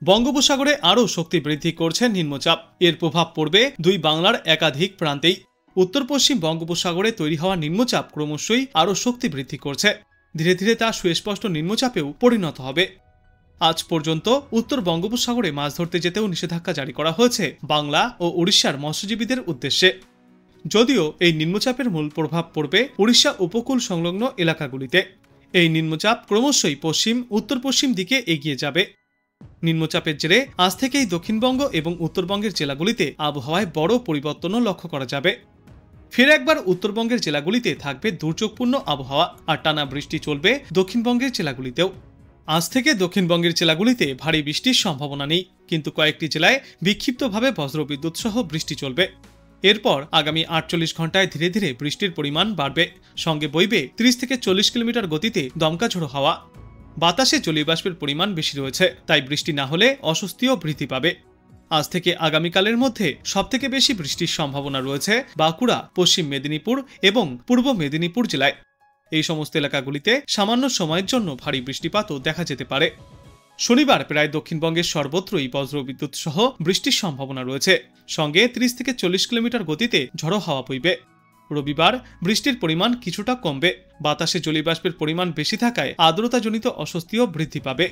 বঙ্গোপসাগরে আরও শক্তি বৃদ্ধি করছে নিম্নচাপ। এর প্রভাব পড়বে দুই বাংলার একাধিক প্রান্তেই। উত্তর পশ্চিম বঙ্গোপসাগরে তৈরি হওয়া নিম্নচাপ ক্রমশই আরও শক্তি বৃদ্ধি করছে। ধীরে ধীরে তা সুস্পষ্ট নিম্নচাপেও পরিণত হবে। আজ পর্যন্ত উত্তর বঙ্গোপসাগরে মাছ ধরতে যেতেও নিষেধাজ্ঞা জারি করা হয়েছে বাংলা ও উড়িষ্যার মৎস্যজীবীদের উদ্দেশ্যে। যদিও এই নিম্নচাপের মূল প্রভাব পড়বে উড়িষ্যা উপকূল সংলগ্ন এলাকাগুলিতে। এই নিম্নচাপ ক্রমশই পশ্চিম উত্তর পশ্চিম দিকে এগিয়ে যাবে। নিম্নচাপের জেরে আজ থেকেই দক্ষিণবঙ্গ এবং উত্তরবঙ্গের জেলাগুলিতে আবহাওয়ায় বড় পরিবর্তনও লক্ষ্য করা যাবে। ফের একবার উত্তরবঙ্গের জেলাগুলিতে থাকবে দুর্যোগপূর্ণ আবহাওয়া, আর টানা বৃষ্টি চলবে দক্ষিণবঙ্গের জেলাগুলিতেও। আজ থেকে দক্ষিণবঙ্গের জেলাগুলিতে ভারী বৃষ্টির সম্ভাবনা নেই, কিন্তু কয়েকটি জেলায় বিক্ষিপ্তভাবে বজ্রবিদ্যুৎ সহ বৃষ্টি চলবে। এরপর আগামী 48 ঘন্টায় ধীরে ধীরে বৃষ্টির পরিমাণ বাড়বে, সঙ্গে বইবে 30 থেকে 40 কিলোমিটার গতিতে দমকা ঝোড়ো হাওয়া। বাতাসে জলীয় বাষ্পের পরিমাণ বেশি রয়েছে, তাই বৃষ্টি না হলে অস্বস্তিও বৃদ্ধি পাবে। আজ থেকে আগামীকালের মধ্যে সবথেকে বেশি বৃষ্টির সম্ভাবনা রয়েছে বাঁকুড়া, পশ্চিম মেদিনীপুর এবং পূর্ব মেদিনীপুর জেলায়। এই সমস্ত এলাকাগুলিতে সামান্য সময়ের জন্য ভারী বৃষ্টিপাতও দেখা যেতে পারে। শনিবার প্রায় দক্ষিণবঙ্গের সর্বত্রই বজ্রবিদ্যুৎ সহ বৃষ্টির সম্ভাবনা রয়েছে, সঙ্গে 30 থেকে 40 কিলোমিটার গতিতে ঝড়ো হাওয়া বইবে। রবিবার বৃষ্টির পরিমাণ কিছুটা কমবে। বাতাসে জলীয়বাষ্পের পরিমাণ বেশি থাকায় আর্দ্রতাজনিত অস্বস্তিও বৃদ্ধি পাবে।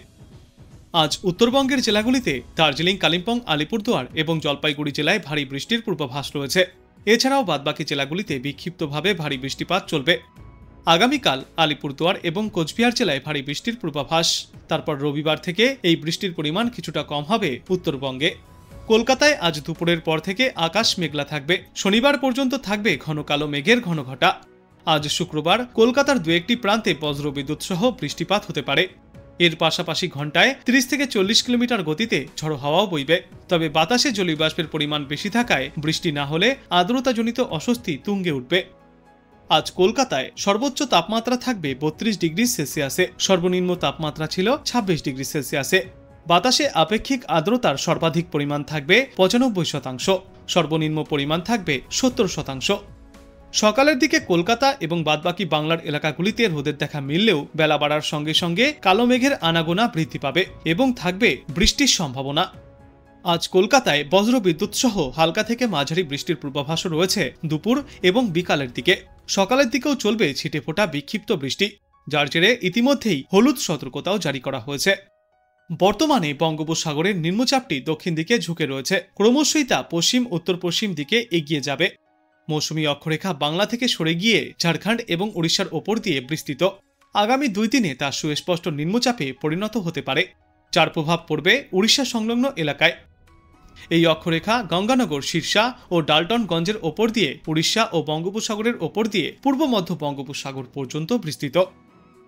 আজ উত্তরবঙ্গের জেলাগুলিতে দার্জিলিং, কালিম্পং, আলিপুরদুয়ার এবং জলপাইগুড়ি জেলায় ভারী বৃষ্টির পূর্বাভাস রয়েছে। এছাড়াও বাদবাকি জেলাগুলিতে বিক্ষিপ্তভাবে ভারী বৃষ্টিপাত চলবে। আগামীকাল আলিপুরদুয়ার এবং কোচবিহার জেলায় ভারী বৃষ্টির পূর্বাভাস। তারপর রবিবার থেকে এই বৃষ্টির পরিমাণ কিছুটা কম হবে উত্তরবঙ্গে। কলকাতায় আজ দুপুরের পর থেকে আকাশ মেঘলা থাকবে। শনিবার পর্যন্ত থাকবে ঘন কালো মেঘের ঘনঘটা। আজ শুক্রবার কলকাতার দু একটি প্রান্তে বজ্রবিদ্যুৎ সহ বৃষ্টিপাত হতে পারে। এর পাশাপাশি ঘন্টায় 30 থেকে 40 কিলোমিটার গতিতে ঝড়ো হাওয়াও বইবে। তবে বাতাসে জলীয়বাষ্পের পরিমাণ বেশি থাকায় বৃষ্টি না হলে আর্দ্রতাজনিত অস্বস্তি তুঙ্গে উঠবে। আজ কলকাতায় সর্বোচ্চ তাপমাত্রা থাকবে 32 ডিগ্রি সেলসিয়াসে, সর্বনিম্ন তাপমাত্রা ছিল 26 ডিগ্রি সেলসিয়াসে। বাতাসে আপেক্ষিক আর্দ্রতার সর্বাধিক পরিমাণ থাকবে 95%, সর্বনিম্ন পরিমাণ থাকবে 70%। সকালের দিকে কলকাতা এবং বাদবাকি বাংলার এলাকাগুলিতে রোদের দেখা মিললেও বেলা বাড়ার সঙ্গে সঙ্গে কালো মেঘের আনাগোনা বৃদ্ধি পাবে এবং থাকবে বৃষ্টির সম্ভাবনা। আজ কলকাতায় বজ্রবিদ্যুৎ সহ হালকা থেকে মাঝারি বৃষ্টির পূর্বাভাসও রয়েছে দুপুর এবং বিকালের দিকে। সকালের দিকেও চলবে ছিটেফোঁটা বিক্ষিপ্ত বৃষ্টি, যার জেরে ইতিমধ্যেই হলুদ সতর্কতাও জারি করা হয়েছে। বর্তমানে বঙ্গোপসাগরের নিম্নচাপটি দক্ষিণ দিকে ঝুঁকে রয়েছে। ক্রমশই তা পশ্চিম উত্তর পশ্চিম দিকে এগিয়ে যাবে। মৌসুমী অক্ষরেখা বাংলা থেকে সরে গিয়ে ঝাড়খণ্ড এবং উড়িষ্যার ওপর দিয়ে বিস্তৃত। আগামী 2 দিনে তা সুস্পষ্ট নিম্নচাপে পরিণত হতে পারে, যার প্রভাব পড়বে উড়িষ্যা সংলগ্ন এলাকায়। এই অক্ষরেখা গঙ্গানগর, সিরসা ও ডালটনগঞ্জের ওপর দিয়ে উড়িষ্যা ও বঙ্গোপসাগরের ওপর দিয়ে পূর্ব মধ্য বঙ্গোপসাগর পর্যন্ত বিস্তৃত।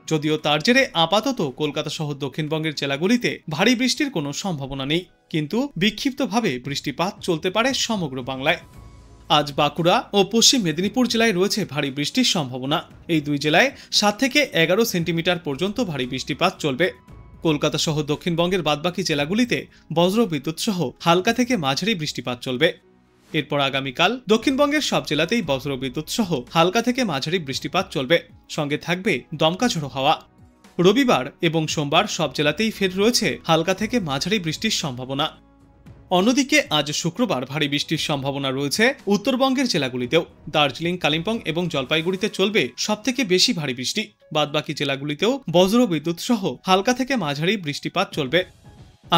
যদিও তার জেরে আপাতত কলকাতা সহ দক্ষিণবঙ্গের জেলাগুলিতে ভারী বৃষ্টির কোনো সম্ভাবনা নেই, কিন্তু বিক্ষিপ্তভাবে বৃষ্টিপাত চলতে পারে সমগ্র বাংলায়। আজ বাঁকুড়া ও পশ্চিম মেদিনীপুর জেলায় রয়েছে ভারী বৃষ্টির সম্ভাবনা। এই দুই জেলায় 7 থেকে 11 সেন্টিমিটার পর্যন্ত ভারী বৃষ্টিপাত চলবে। কলকাতা সহ দক্ষিণবঙ্গের বাদবাকি জেলাগুলিতে বজ্রবিদ্যুৎ সহ হালকা থেকে মাঝারি বৃষ্টিপাত চলবে। এরপর আগামীকাল দক্ষিণবঙ্গের সব জেলাতেই বজ্রবিদ্যুৎ সহ হালকা থেকে মাঝারি বৃষ্টিপাত চলবে, সঙ্গে থাকবে দমকা ঝোড়ো হাওয়া। রবিবার এবং সোমবার সব জেলাতেই ফের রয়েছে হালকা থেকে মাঝারি বৃষ্টির সম্ভাবনা। অন্যদিকে আজ শুক্রবার ভারী বৃষ্টির সম্ভাবনা রয়েছে উত্তরবঙ্গের জেলাগুলিতেও। দার্জিলিং, কালিম্পং এবং জলপাইগুড়িতে চলবে সবথেকে বেশি ভারী বৃষ্টি। বাদবাকি জেলাগুলিতেও বজ্রবিদ্যুৎ সহ হালকা থেকে মাঝারি বৃষ্টিপাত চলবে।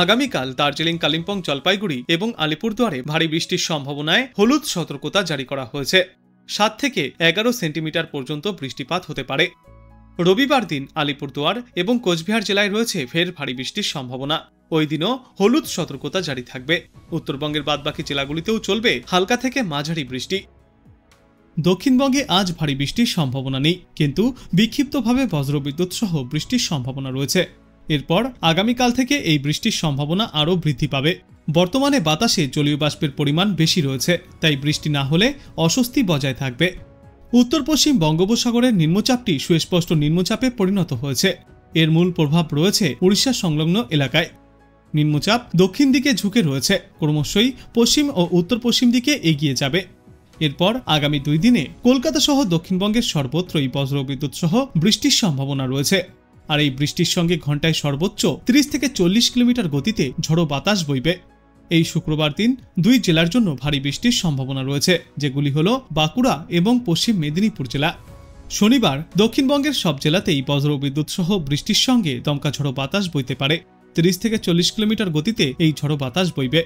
আগামীকাল দার্জিলিং, কালিম্পং, জলপাইগুড়ি এবং আলিপুরদুয়ারে ভারী বৃষ্টির সম্ভাবনায় হলুদ সতর্কতা জারি করা হয়েছে। 7 থেকে 11 সেন্টিমিটার পর্যন্ত বৃষ্টিপাত হতে পারে। রবিবার দিন আলিপুরদুয়ার এবং কোচবিহার জেলায় রয়েছে ফের ভারী বৃষ্টির সম্ভাবনা। ওই দিনও হলুদ সতর্কতা জারি থাকবে। উত্তরবঙ্গের বাদবাকি জেলাগুলিতেও চলবে হালকা থেকে মাঝারি বৃষ্টি। দক্ষিণবঙ্গে আজ ভারী বৃষ্টির সম্ভাবনা নেই, কিন্তু বিক্ষিপ্তভাবে বজ্রবিদ্যুৎ সহ বৃষ্টির সম্ভাবনা রয়েছে। এরপর আগামীকাল থেকে এই বৃষ্টির সম্ভাবনা আরও বৃদ্ধি পাবে। বর্তমানে বাতাসে জলীয় বাষ্পের পরিমাণ বেশি রয়েছে, তাই বৃষ্টি না হলে অস্বস্তি বজায় থাকবে। উত্তর পশ্চিম বঙ্গোপসাগরের নিম্নচাপটি সুস্পষ্ট নিম্নচাপে পরিণত হয়েছে। এর মূল প্রভাব রয়েছে উড়িষ্যা সংলগ্ন এলাকায়। নিম্নচাপ দক্ষিণ দিকে ঝুঁকে রয়েছে, ক্রমশই পশ্চিম ও উত্তর পশ্চিম দিকে এগিয়ে যাবে। এরপর আগামী 2 দিনে কলকাতা সহ দক্ষিণবঙ্গের সর্বত্রই বজ্রবিদ্যুৎ সহ বৃষ্টির সম্ভাবনা রয়েছে। আর এই বৃষ্টির সঙ্গে ঘন্টায় সর্বোচ্চ 30 থেকে 40 কিলোমিটার গতিতে ঝড়ো বাতাস বইবে। এই শুক্রবার দিন দুই জেলার জন্য ভারী বৃষ্টির সম্ভাবনা রয়েছে, যেগুলি হল বাঁকুড়া এবং পশ্চিম মেদিনীপুর জেলা। শনিবার দক্ষিণবঙ্গের সব জেলাতেই বজ্রবিদ্যুৎ সহ বৃষ্টির সঙ্গে দমকা ঝড়ো বাতাস বইতে পারে। 30 থেকে 40 কিলোমিটার গতিতে এই ঝড়ো বাতাস বইবে।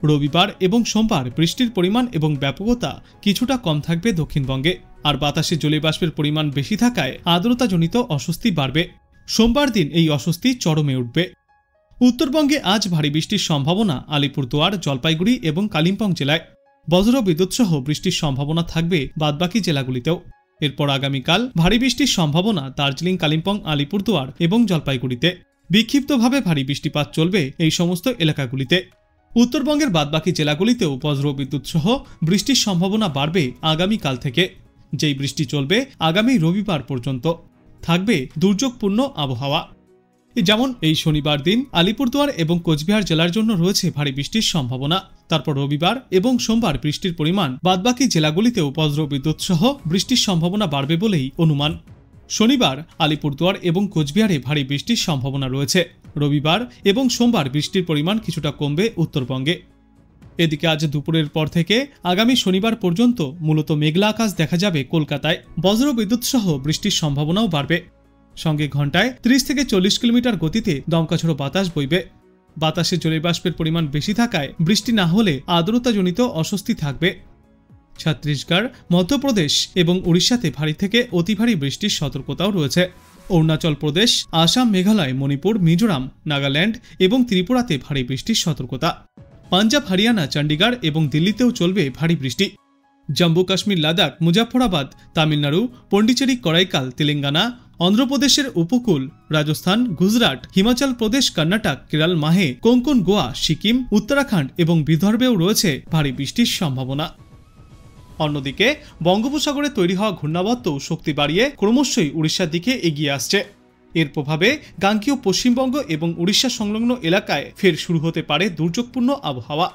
রবিবার এবং সোমবার বৃষ্টির পরিমাণ এবং ব্যাপকতা কিছুটা কম থাকবে দক্ষিণবঙ্গে, আর বাতাসে জলীয়বাষ্পের পরিমাণ বেশি থাকায় আর্দ্রতাজনিত অস্বস্তি বাড়বে। সোমবার দিন এই অস্বস্তি চরমে উঠবে। উত্তরবঙ্গে আজ ভারী বৃষ্টির সম্ভাবনা আলিপুরদুয়ার, জলপাইগুড়ি এবং কালিম্পং জেলায়। বজ্রবিদ্যুৎ সহ বৃষ্টির সম্ভাবনা থাকবে বাদবাকি জেলাগুলিতেও। এরপর আগামীকাল ভারী বৃষ্টির সম্ভাবনা দার্জিলিং, কালিম্পং, আলিপুরদুয়ার এবং জলপাইগুড়িতে। বিক্ষিপ্তভাবে ভারী বৃষ্টিপাত চলবে এই সমস্ত এলাকাগুলিতে। উত্তরবঙ্গের বাদবাকি জেলাগুলিতেও বজ্রবিদ্যুৎ সহ বৃষ্টির সম্ভাবনা বাড়বে আগামীকাল থেকে, যেই বৃষ্টি চলবে আগামী রবিবার পর্যন্ত। থাকবে দুর্যোগপূর্ণ আবহাওয়া। যেমন এই শনিবার দিন আলিপুরদুয়ার এবং কোচবিহার জেলার জন্য রয়েছে ভারী বৃষ্টির সম্ভাবনা। তারপর রবিবার এবং সোমবার বৃষ্টির পরিমাণ বাদবাকি জেলাগুলিতেও বজ্রবিদ্যুৎ সহ বৃষ্টির সম্ভাবনা বাড়বে বলেই অনুমান। শনিবার আলিপুরদুয়ার এবং কোচবিহারে ভারী বৃষ্টির সম্ভাবনা রয়েছে। রবিবার এবং সোমবার বৃষ্টির পরিমাণ কিছুটা কমবে উত্তরবঙ্গে। এদিকে আজ দুপুরের পর থেকে আগামী শনিবার পর্যন্ত মূলত মেঘলা আকাশ দেখা যাবে কলকাতায়। বজ্রবিদ্যুৎ সহ বৃষ্টির সম্ভাবনাও বাড়বে। সঙ্গে ঘন্টায় 30 থেকে 40 কিলোমিটার গতিতে দমকা ঝড়ো বাতাস বইবে। বাতাসে জলীয়বাষ্পের পরিমাণ বেশি থাকায় বৃষ্টি না হলে আর্দ্রতাজনিত অস্বস্তি থাকবে। ছত্তিশগড়, মধ্যপ্রদেশ এবং উড়িষ্যাতে ভারী থেকে অতি ভারী বৃষ্টির সতর্কতাও রয়েছে। অরুণাচল প্রদেশ, আসাম, মেঘালয়, মণিপুর, মিজোরাম, নাগাল্যান্ড এবং ত্রিপুরাতে ভারী বৃষ্টির সতর্কতা। পাঞ্জাব, হরিয়ানা, চণ্ডীগড় এবং দিল্লিতেও চলবে ভারী বৃষ্টি। জম্মু কাশ্মীর, লাদাখ, মুজাফফরাবাদ, তামিলনাড়ু, পন্ডিচেরি, করাইকাল, তেলেঙ্গানা, অন্ধ্রপ্রদেশের উপকূল, রাজস্থান, গুজরাট, হিমাচল প্রদেশ, কর্ণাটক, কেরল, মাহে, কোঙ্কণ, গোয়া, সিকিম, উত্তরাখণ্ড এবং বিদর্ভেও রয়েছে ভারী বৃষ্টির সম্ভাবনা। অন্যদিকে বঙ্গোপসাগরে তৈরি হওয়া ঘূর্ণাবর্তও শক্তি বাড়িয়ে ক্রমশই উড়িষ্যার দিকে এগিয়ে আসছে। এর প্রভাবে গাঙ্গেয় পশ্চিমবঙ্গ এবং উড়িষ্যা সংলগ্ন এলাকায় ফের শুরু হতে পারে দুর্যোগপূর্ণ আবহাওয়া।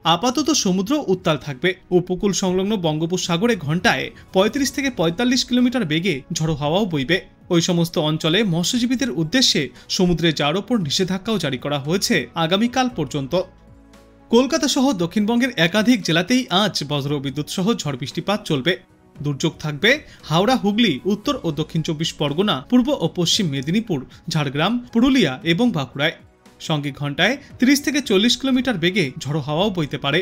আপাতত সমুদ্র উত্তাল থাকবে। উপকূল সংলগ্ন বঙ্গোপসাগরে ঘন্টায় 35 থেকে 45 কিলোমিটার বেগে ঝড়ো হাওয়াও বইবে। ওই সমস্ত অঞ্চলে মৎস্যজীবীদের উদ্দেশ্যে সমুদ্রে যাওয়ার ওপর নিষেধাজ্ঞাও জারি করা হয়েছে আগামীকাল পর্যন্ত। কলকাতা সহ দক্ষিণবঙ্গের একাধিক জেলাতেই আজ বজ্রবিদ্যুৎ সহ ঝড় বৃষ্টিপাত চলবে। দুর্যোগ থাকবে হাওড়া, হুগলি, উত্তর ও দক্ষিণ 24 পরগনা, পূর্ব ও পশ্চিম মেদিনীপুর, ঝাড়গ্রাম, পুরুলিয়া এবং বাঁকুড়ায়। সঙ্গে ঘন্টায় 30 থেকে 40 কিলোমিটার বেগে ঝড়ো হাওয়াও বইতে পারে।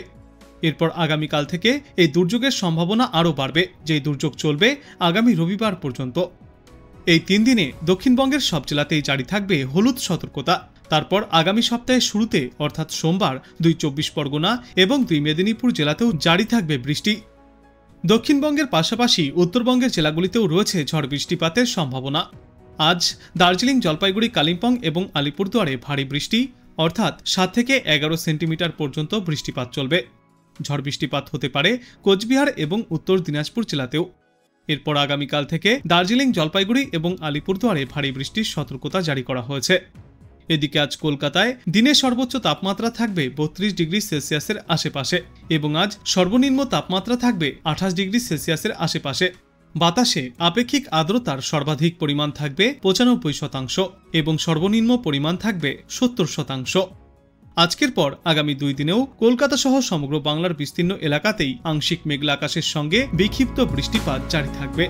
এরপর আগামীকাল থেকে এই দুর্যোগের সম্ভাবনা আরও বাড়বে, যেই দুর্যোগ চলবে আগামী রবিবার পর্যন্ত। এই 3 দিনে দক্ষিণবঙ্গের সব জেলাতেই জারি থাকবে হলুদ সতর্কতা। তারপর আগামী সপ্তাহের শুরুতে অর্থাৎ সোমবার 2 24 পরগনা এবং 2 মেদিনীপুর জেলাতেও জারি থাকবে বৃষ্টি। দক্ষিণবঙ্গের পাশাপাশি উত্তরবঙ্গের জেলাগুলিতেও রয়েছে ঝড় বৃষ্টিপাতের সম্ভাবনা। আজ দার্জিলিং, জলপাইগুড়ি, কালিম্পং এবং আলিপুরদুয়ারে ভারী বৃষ্টি অর্থাৎ 7 থেকে 11 সেন্টিমিটার পর্যন্ত বৃষ্টিপাত চলবে। ঝড় বৃষ্টিপাত হতে পারে কোচবিহার এবং উত্তর দিনাজপুর জেলাতেও। এরপর আগামীকাল থেকে দার্জিলিং, জলপাইগুড়ি এবং আলিপুরদুয়ারে ভারী বৃষ্টির সতর্কতা জারি করা হয়েছে। এদিকে আজ কলকাতায় দিনের সর্বোচ্চ তাপমাত্রা থাকবে 32 ডিগ্রি সেলসিয়াসের আশেপাশে এবং আজ সর্বনিম্ন তাপমাত্রা থাকবে 28 ডিগ্রি সেলসিয়াসের আশেপাশে। বাতাসে আপেক্ষিক আর্দ্রতার সর্বাধিক পরিমাণ থাকবে 95% এবং সর্বনিম্ন পরিমাণ থাকবে 70%। আজকের পর আগামী 2 দিনেও কলকাতা সহ সমগ্র বাংলার বিস্তীর্ণ এলাকাতেই আংশিক মেঘলা আকাশের সঙ্গে বিক্ষিপ্ত বৃষ্টিপাত জারি থাকবে।